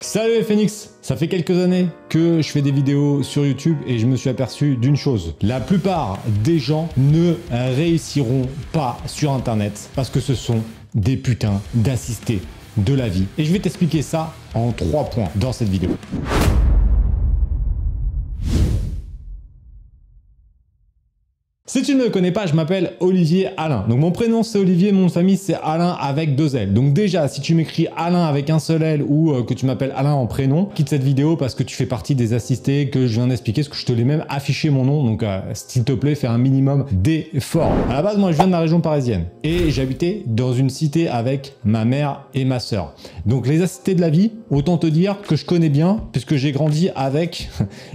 Salut les Phoenix, ça fait quelques années que je fais des vidéos sur YouTube et je me suis aperçu d'une chose. La plupart des gens ne réussiront pas sur Internet parce que ce sont des putains d'assistés de la vie. Et je vais t'expliquer ça en 3 points dans cette vidéo. Si tu ne me connais pas, je m'appelle Olivier Alain. Donc mon prénom c'est Olivier, mon nom de famille c'est Alain avec 2 L. Donc déjà, si tu m'écris Alain avec un seul L ou que tu m'appelles Alain en prénom, quitte cette vidéo parce que tu fais partie des assistés que je viens d'expliquer, parce que je te l'ai même affiché mon nom. Donc s'il te plaît, fais un minimum d'efforts. À la base, moi je viens de la région parisienne et j'habitais dans une cité avec ma mère et ma sœur. Donc les assistés de la vie, autant te dire que je connais bien puisque j'ai grandi avec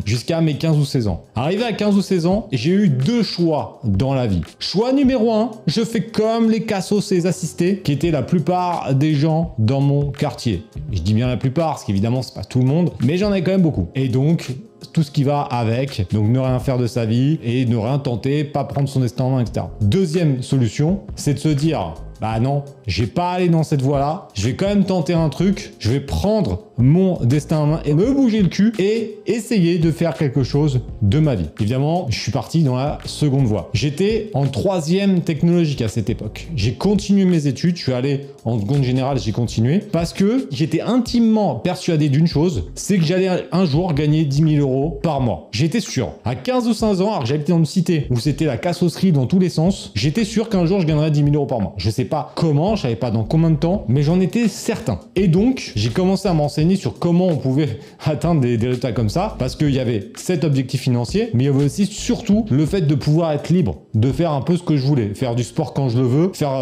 jusqu'à mes 15 ou 16 ans. Arrivé à 15 ou 16 ans, j'ai eu 2 choix dans la vie. Choix numéro 1, je fais comme les cassos et les assistés, qui étaient la plupart des gens dans mon quartier. Je dis bien la plupart, parce qu'évidemment c'est pas tout le monde, mais j'en ai quand même beaucoup. Et donc, tout ce qui va avec, donc ne rien faire de sa vie et ne rien tenter, pas prendre son destin en main, etc. Deuxième solution, c'est de se dire, bah non, je vais pas aller dans cette voie-là, je vais quand même tenter un truc, je vais prendre mon destin en main et me bouger le cul et essayer de faire quelque chose de ma vie. Évidemment, je suis parti dans la seconde voie. J'étais en 3e technologique à cette époque. J'ai continué mes études, je suis allé en seconde générale, j'ai continué parce que j'étais intimement persuadé d'une chose, c'est que j'allais un jour gagner 10 000 € par mois. J'étais sûr. À 15 ou 16 ans, alors que j'habitais dans une cité où c'était la cassosserie dans tous les sens, j'étais sûr qu'un jour je gagnerais 10 000 € par mois. Je sais pas comment, je savais pas dans combien de temps, mais j'en étais certain. Et donc, j'ai commencé à m'enseigner sur comment on pouvait atteindre des résultats comme ça, parce qu'il y avait cet objectif financier, mais il y avait aussi surtout le fait de pouvoir être libre, de faire un peu ce que je voulais, faire du sport quand je le veux, faire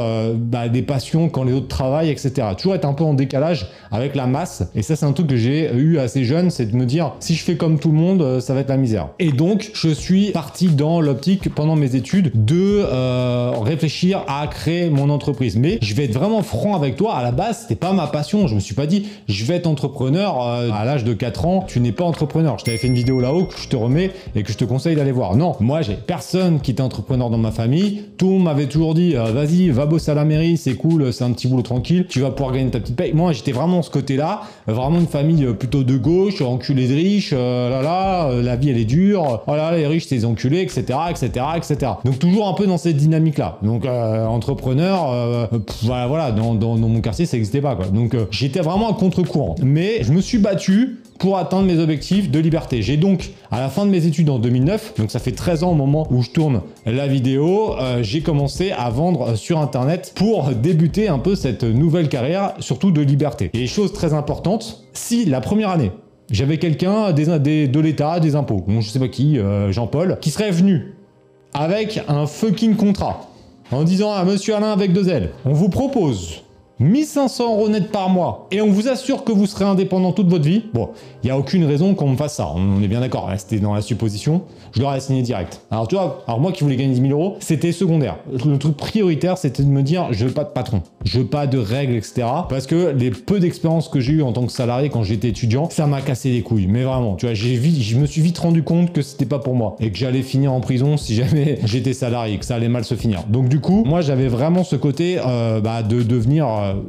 des passions quand les autres travaillent, etc. Toujours être un peu en décalage avec la masse, et ça c'est un truc que j'ai eu assez jeune, c'est de me dire, si je fais comme tout le monde, ça va être la misère. Et donc, je suis parti dans l'optique, pendant mes études, de réfléchir à créer mon entreprise. Mais je vais être vraiment franc avec toi, à la base, c'était pas ma passion, je me suis pas dit, je vais être entrepreneur à l'âge de 4 ans, tu n'es pas entrepreneur. Je t'avais fait une vidéo là-haut que je te remets et que je te conseille d'aller voir. Non, moi j'ai personne qui était entrepreneur dans ma famille. Tout m'avait toujours dit vas-y, va bosser à la mairie, c'est cool, c'est un petit boulot tranquille, tu vas pouvoir gagner ta petite paye. Moi j'étais vraiment de ce côté-là, vraiment une famille plutôt de gauche, enculé de riches, la vie elle est dure, oh là là, les riches c'est des enculés, etc., etc., etc. Donc toujours un peu dans cette dynamique-là. Donc entrepreneur, voilà, dans mon quartier ça n'existait pas quoi. Donc j'étais vraiment à contre-courant. Mais je me suis battu pour atteindre mes objectifs de liberté. J'ai donc, à la fin de mes études en 2009, donc ça fait 13 ans au moment où je tourne la vidéo, j'ai commencé à vendre sur Internet pour débuter un peu cette nouvelle carrière, surtout de liberté. Et chose très importante, si la première année, j'avais quelqu'un de l'État, des impôts, bon, je sais pas qui, Jean-Paul, qui serait venu avec un fucking contrat en disant à Monsieur Alain avec 2 L, on vous propose 1 500 € net par mois et on vous assure que vous serez indépendant toute votre vie. Bon, il n'y a aucune raison qu'on me fasse ça, on est bien d'accord, c'était dans la supposition, je l'aurais signé direct. Alors tu vois, moi qui voulais gagner 10 000 €, c'était secondaire. Le truc prioritaire, c'était de me dire, je veux pas de patron, je veux pas de règles, etc. Parce que les peu d'expérience que j'ai eu en tant que salarié quand j'étais étudiant, ça m'a cassé les couilles. Mais vraiment, tu vois, je me suis vite rendu compte que c'était pas pour moi et que j'allais finir en prison si jamais j'étais salarié, que ça allait mal se finir. Donc du coup, moi j'avais vraiment ce côté de devenir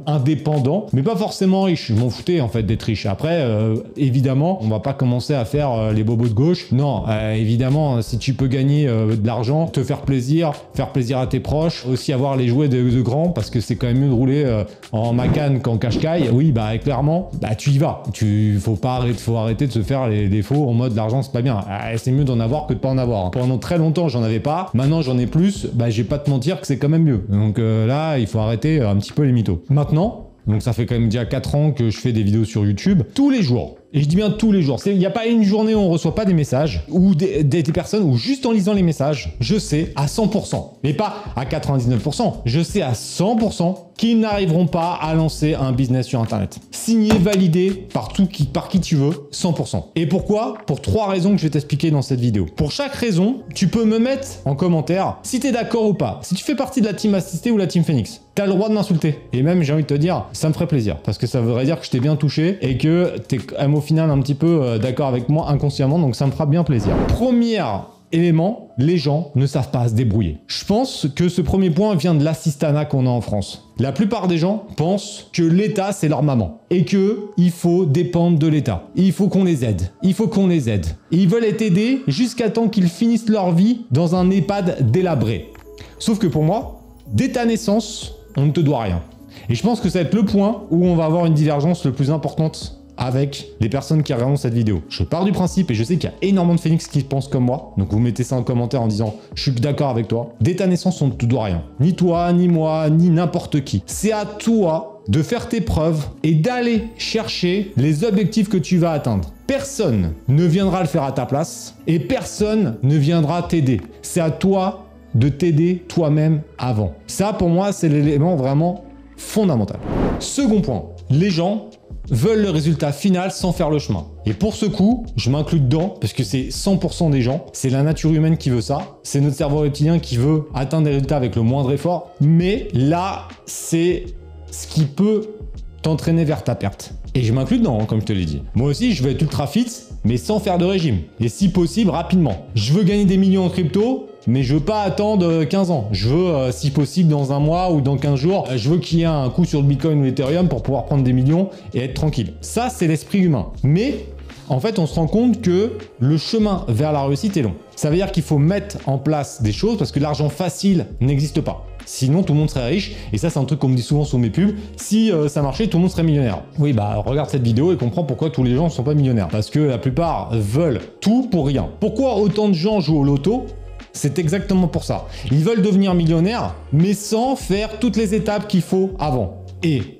indépendant, mais pas forcément riche. Je m'en foutais en fait d'être riche. Après, évidemment, on va pas commencer à faire les bobos de gauche. Non, évidemment, si tu peux gagner de l'argent, te faire plaisir à tes proches, aussi avoir les jouets de grands, parce que c'est quand même mieux de rouler en Macan qu'en Qashqai. Oui, clairement, tu y vas. Faut arrêter de se faire les défauts en mode l'argent c'est pas bien. C'est mieux d'en avoir que de pas en avoir. Pendant très longtemps, j'en avais pas. Maintenant, j'en ai plus. Je vais pas te mentir que c'est quand même mieux. Donc là, il faut arrêter un petit peu les mythos. Maintenant, donc ça fait quand même déjà 4 ans que je fais des vidéos sur YouTube, tous les jours. Et je dis bien tous les jours. Il n'y a pas une journée où on ne reçoit pas des messages ou des personnes où juste en lisant les messages, je sais à 100%, mais pas à 99%, je sais à 100% qu'ils n'arriveront pas à lancer un business sur Internet. Signé, validé par qui tu veux, 100%. Et pourquoi? Pour 3 raisons que je vais t'expliquer dans cette vidéo. Pour chaque raison, tu peux me mettre en commentaire si tu es d'accord ou pas. Si tu fais partie de la team assistée ou la team Phoenix, tu as le droit de m'insulter. Et même, j'ai envie de te dire, ça me ferait plaisir parce que ça voudrait dire que je t'ai bien touché et que tu es au final un petit peu d'accord avec moi inconsciemment, donc ça me fera bien plaisir. Première élément, les gens ne savent pas se débrouiller. Je pense que ce premier point vient de l'assistanat qu'on a en France. La plupart des gens pensent que l'État, c'est leur maman et qu'il faut dépendre de l'État. Il faut qu'on les aide. Il faut qu'on les aide. Et ils veulent être aidés jusqu'à temps qu'ils finissent leur vie dans un EHPAD délabré. Sauf que pour moi, dès ta naissance, on ne te doit rien. Et je pense que ça va être le point où on va avoir une divergence le plus importante avec les personnes qui regardent cette vidéo. Je pars du principe, et je sais qu'il y a énormément de Phoenix qui pensent comme moi, donc vous mettez ça en commentaire en disant « je suis d'accord avec toi ». Dès ta naissance, on ne te doit rien. Ni toi, ni moi, ni n'importe qui. C'est à toi de faire tes preuves et d'aller chercher les objectifs que tu vas atteindre. Personne ne viendra le faire à ta place et personne ne viendra t'aider. C'est à toi de t'aider toi-même avant. Ça, pour moi, c'est l'élément vraiment fondamental. Second point, les gens veulent le résultat final sans faire le chemin. Et pour ce coup, je m'inclus dedans parce que c'est 100% des gens. C'est la nature humaine qui veut ça. C'est notre cerveau reptilien qui veut atteindre des résultats avec le moindre effort. Mais là, c'est ce qui peut t'entraîner vers ta perte. Et je m'inclus dedans, comme je te l'ai dit. Moi aussi, je veux être ultra fit, mais sans faire de régime. Et si possible, rapidement. Je veux gagner des millions en crypto, mais je veux pas attendre 15 ans. Je veux, si possible, dans un mois ou dans 15 jours, je veux qu'il y ait un coup sur le Bitcoin ou l'Ethereum pour pouvoir prendre des millions et être tranquille. Ça, c'est l'esprit humain. Mais en fait, on se rend compte que le chemin vers la réussite est long. Ça veut dire qu'il faut mettre en place des choses parce que l'argent facile n'existe pas. Sinon, tout le monde serait riche. Et ça, c'est un truc qu'on me dit souvent sur mes pubs. Si ça marchait, tout le monde serait millionnaire. Oui, bah regarde cette vidéo et comprends pourquoi tous les gens ne sont pas millionnaires. Parce que la plupart veulent tout pour rien. Pourquoi autant de gens jouent au loto ? C'est exactement pour ça. Ils veulent devenir millionnaires, mais sans faire toutes les étapes qu'il faut avant. Et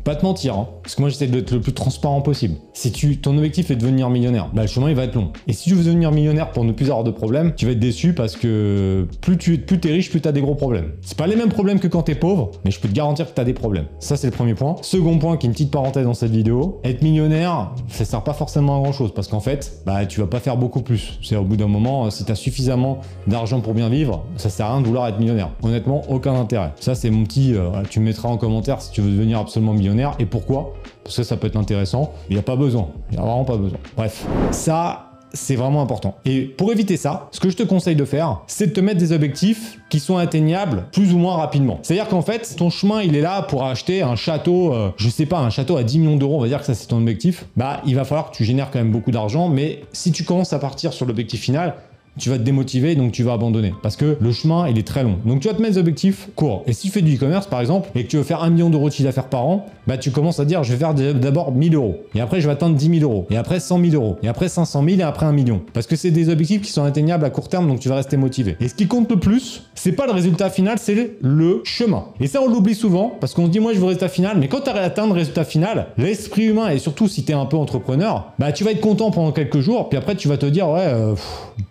pas te mentir, hein, parce que moi j'essaie d'être le plus transparent possible. Si ton objectif est de devenir millionnaire, bah, le chemin il va être long. Et si tu veux devenir millionnaire pour ne plus avoir de problèmes, tu vas être déçu parce que plus t'es riche, plus tu as des gros problèmes. C'est pas les mêmes problèmes que quand t'es pauvre, mais je peux te garantir que tu as des problèmes. Ça c'est le premier point. Second point, qui est une petite parenthèse dans cette vidéo, être millionnaire, ça sert pas forcément à grand chose parce qu'en fait, bah tu vas pas faire beaucoup plus. C'est au bout d'un moment, si tu as suffisamment d'argent pour bien vivre, ça sert à rien de vouloir être millionnaire. Honnêtement, aucun intérêt. Ça c'est mon petit, tu me mettras en commentaire si tu veux devenir absolument millionnaire. Et pourquoi? Parce que ça peut être intéressant. Il n'y a pas besoin. Il n'y a vraiment pas besoin. Bref, ça, c'est vraiment important. Et pour éviter ça, ce que je te conseille de faire, c'est de te mettre des objectifs qui sont atteignables plus ou moins rapidement. C'est-à-dire qu'en fait, ton chemin, il est là pour acheter un château, je sais pas, un château à 10 millions d'euros, on va dire que ça c'est ton objectif. Bah, il va falloir que tu génères quand même beaucoup d'argent, mais si tu commences à partir sur l'objectif final, tu vas te démotiver, donc tu vas abandonner. Parce que le chemin, il est très long. Donc tu vas te mettre des objectifs courts. Et si tu fais du e-commerce, par exemple, et que tu veux faire 1 million d'euros de chiffre d'affaires par an, bah tu commences à dire, je vais faire d'abord 1000 euros. Et après, je vais atteindre 10 000 euros. Et après, 100 000 euros. Et après, 500 000 et après 1 million. Parce que c'est des objectifs qui sont atteignables à court terme, donc tu vas rester motivé. Et ce qui compte le plus, c'est pas le résultat final, c'est le chemin. Et ça, on l'oublie souvent, parce qu'on se dit, moi, je veux le résultat final, mais quand tu as atteint le résultat final, l'esprit humain, et surtout si tu es un peu entrepreneur, bah tu vas être content pendant quelques jours, puis après, tu vas te dire, ouais,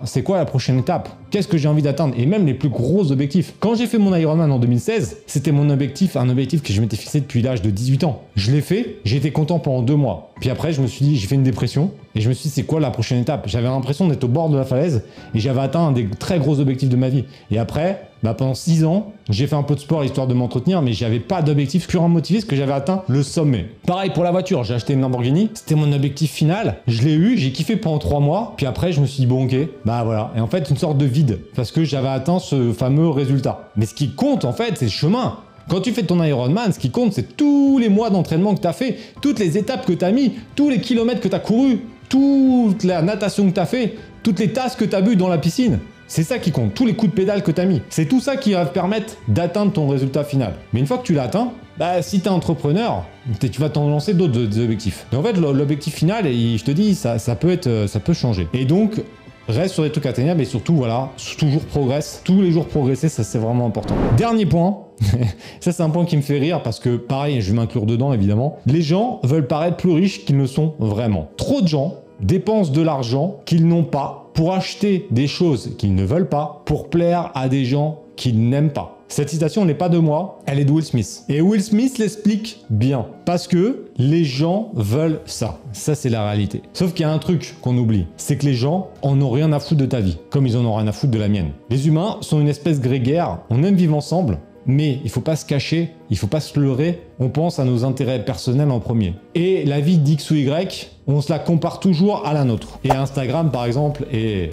c'est quoi la prochaine étape? Qu'est-ce que j'ai envie d'atteindre? Et même les plus gros objectifs. Quand j'ai fait mon Ironman en 2016, c'était mon objectif, un objectif que je m'étais fixé depuis l'âge de 18 ans. Je l'ai fait, j'ai été content pendant 2 mois. Puis après, je me suis dit, j'ai fait une dépression et je me suis dit, c'est quoi la prochaine étape? J'avais l'impression d'être au bord de la falaise et j'avais atteint un des très gros objectifs de ma vie. Et après, bah pendant 6 ans, j'ai fait un peu de sport histoire de m'entretenir, mais j'avais pas d'objectif purement motivé parce que j'avais atteint le sommet. Pareil pour la voiture, j'ai acheté une Lamborghini, c'était mon objectif final, je l'ai eu, j'ai kiffé pendant 3 mois, puis après je me suis dit bon ok, bah voilà. Et en fait une sorte de vide, parce que j'avais atteint ce fameux résultat. Mais ce qui compte en fait, c'est le chemin. Quand tu fais ton Ironman, ce qui compte, c'est tous les mois d'entraînement que tu as fait, toutes les étapes que tu as mis, tous les kilomètres que tu as couru, toute la natation que tu as fait, toutes les tasses que tu as bu dans la piscine. C'est ça qui compte, tous les coups de pédale que tu as mis. C'est tout ça qui va te permettre d'atteindre ton résultat final. Mais une fois que tu l'as atteint, bah, si tu es entrepreneur, tu vas t'en lancer d'autres objectifs. Et en fait, l'objectif final, et je te dis, ça peut changer. Et donc, reste sur des trucs atteignables et surtout, voilà, toujours progresse. Tous les jours progresser, ça c'est vraiment important. Dernier point, ça c'est un point qui me fait rire parce que pareil, je vais m'inclure dedans évidemment. Les gens veulent paraître plus riches qu'ils ne sont vraiment. Trop de gens dépensent de l'argent qu'ils n'ont pas pour acheter des choses qu'ils ne veulent pas, pour plaire à des gens qu'ils n'aiment pas. Cette citation n'est pas de moi, elle est de Will Smith. Et Will Smith l'explique bien. Parce que les gens veulent ça. Ça, c'est la réalité. Sauf qu'il y a un truc qu'on oublie. C'est que les gens en ont rien à foutre de ta vie. Comme ils en ont rien à foutre de la mienne. Les humains sont une espèce grégaire. On aime vivre ensemble. Mais il faut pas se cacher il faut pas se leurrer, on pense à nos intérêts personnels en premier. Et la vie d'X ou Y, on se la compare toujours à la nôtre. Et Instagram, par exemple, est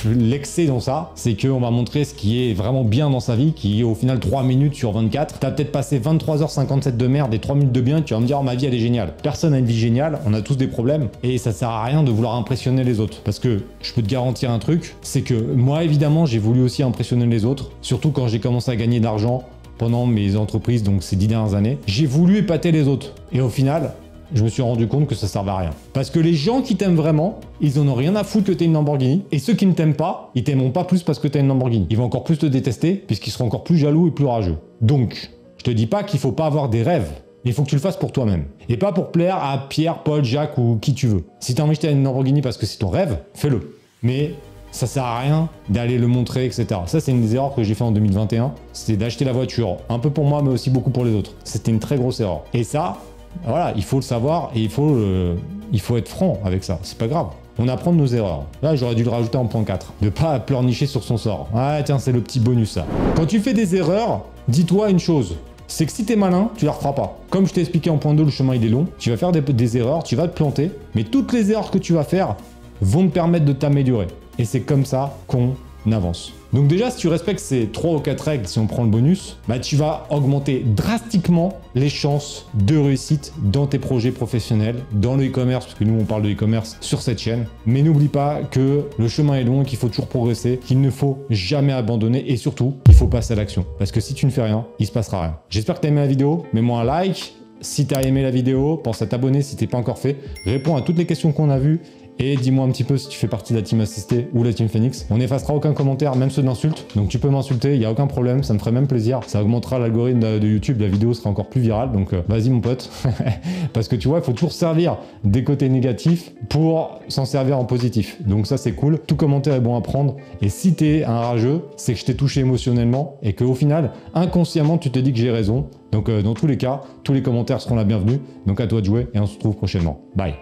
l'excès dans ça, c'est qu'on va montrer ce qui est vraiment bien dans sa vie, qui est au final 3 minutes sur 24. T'as peut-être passé 23h57 de merde et 3 minutes de bien, tu vas me dire, oh, ma vie, elle est géniale. Personne n'a une vie géniale, on a tous des problèmes, et ça sert à rien de vouloir impressionner les autres. Parce que je peux te garantir un truc, c'est que moi, évidemment, j'ai voulu aussi impressionner les autres, surtout quand j'ai commencé à gagner de l'argent pendant mes entreprises, donc ces 10 dernières années. J'ai voulu épater les autres. Et au final, je me suis rendu compte que ça servait à rien. Parce que les gens qui t'aiment vraiment, ils en ont rien à foutre que t'aies une Lamborghini. Et ceux qui ne t'aiment pas, ils t'aimeront pas plus parce que t'as une Lamborghini. Ils vont encore plus te détester, puisqu'ils seront encore plus jaloux et plus rageux. Donc, je te dis pas qu'il faut pas avoir des rêves. Il faut que tu le fasses pour toi-même. Et pas pour plaire à Pierre, Paul, Jacques ou qui tu veux. Si t'as envie d'acheter une Lamborghini parce que c'est ton rêve, fais-le. Mais ça sert à rien d'aller le montrer, etc. Ça, c'est une des erreurs que j'ai fait en 2021. C'était d'acheter la voiture, un peu pour moi, mais aussi beaucoup pour les autres. C'était une très grosse erreur. Et ça, voilà, il faut le savoir et il faut être franc avec ça. C'est pas grave. On apprend de nos erreurs. Là, j'aurais dû le rajouter en point 4. De pas pleurnicher sur son sort. Ah, tiens, c'est le petit bonus, ça. Quand tu fais des erreurs, dis-toi une chose. C'est que si t'es malin, tu la referas pas. Comme je t'ai expliqué en point 2, le chemin, il est long. Tu vas faire des erreurs, tu vas te planter. Mais toutes les erreurs que tu vas faire vont te permettre de t'améliorer. Et c'est comme ça qu'on avance. Donc déjà, si tu respectes ces 3 ou 4 règles, si on prend le bonus, bah tu vas augmenter drastiquement les chances de réussite dans tes projets professionnels, dans le e-commerce, parce que nous on parle de e-commerce sur cette chaîne. Mais n'oublie pas que le chemin est long, qu'il faut toujours progresser, qu'il ne faut jamais abandonner et surtout, il faut passer à l'action. Parce que si tu ne fais rien, il se passera rien. J'espère que tu as aimé la vidéo, mets-moi un like. Si tu as aimé la vidéo, pense à t'abonner si tu n'es pas encore fait. Réponds à toutes les questions qu'on a vues. Et dis-moi un petit peu si tu fais partie de la team assistée ou la team Phoenix. On n'effacera aucun commentaire, même ceux d'insultes. Donc tu peux m'insulter, il n'y a aucun problème, ça me ferait même plaisir. Ça augmentera l'algorithme de YouTube, la vidéo sera encore plus virale. Donc vas-y mon pote. Parce que tu vois, il faut toujours servir des côtés négatifs pour s'en servir en positif. Donc ça c'est cool. Tout commentaire est bon à prendre. Et si t'es un rageux, c'est que je t'ai touché émotionnellement et qu'au final, inconsciemment, tu te dis que j'ai raison. Donc dans tous les cas, tous les commentaires seront la bienvenue. Donc à toi de jouer et on se retrouve prochainement. Bye.